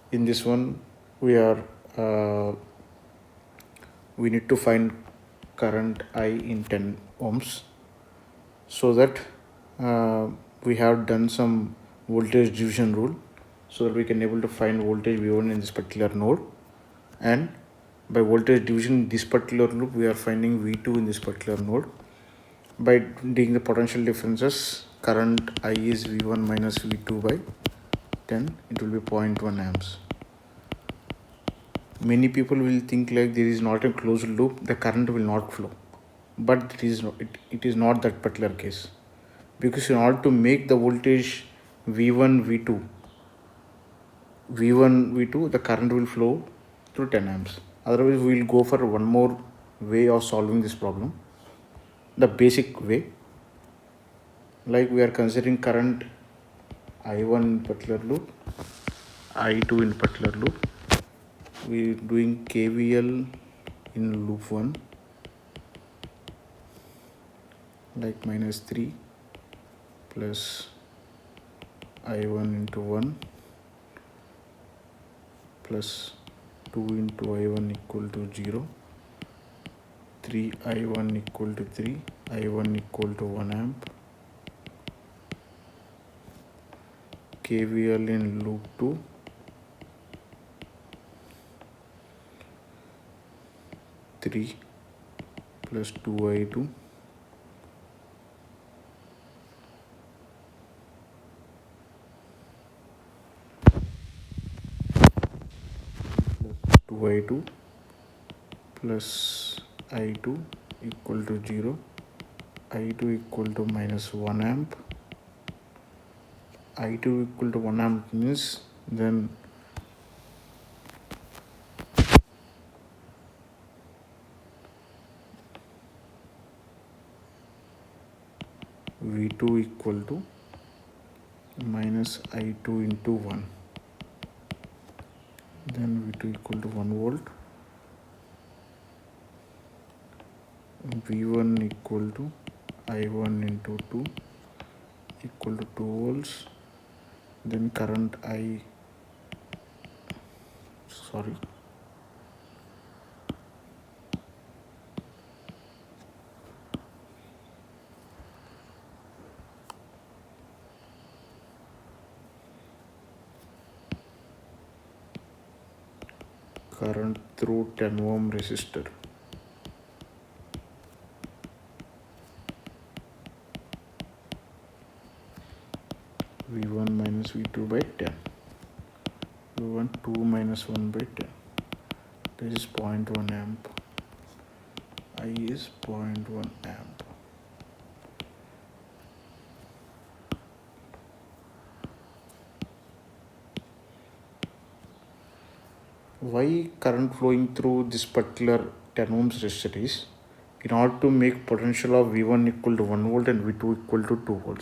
In this one, we need to find current I in 10 ohms, so that we have done some voltage division rule, so that we can able to find voltage V1 in this particular node, and by voltage division in this particular loop we are finding V2 in this particular node. By doing the potential differences, current I is V1 minus V2 by 10, it will be 0.1 amps. Many people will think like there is not a closed loop, the current will not flow, but it is not that particular case, because in order to make the voltage V1 V2 the current will flow through 10 amps. Otherwise we will go for one more way of solving this problem, the basic way, like we are considering current I1 in particular loop, I2 in particular loop. We are doing KVL in loop 1, like minus 3 plus I1 into 1 plus 2 into I1 equal to 0, 3 I1 equal to 3, I1 equal to 1 amp. KVL in loop 2, three plus 2I2 plus 2I2 plus I2 equal to 0, I2 equal to minus 1 amp. I2 equal to 1 amp means then V2 equal to minus I2 into 1, then V2 equal to 1 volt, V1 equal to I1 into 2 equal to 2 volts, then current current through 10 ohm resistor, V1 minus V2 by 10, V1 2 minus 1 by 10, this is 0.1 amp, I is 0.1 amp. Why current flowing through this particular 10 ohms resistor is in order to make potential of V1 equal to 1 volt and V2 equal to 2 volts.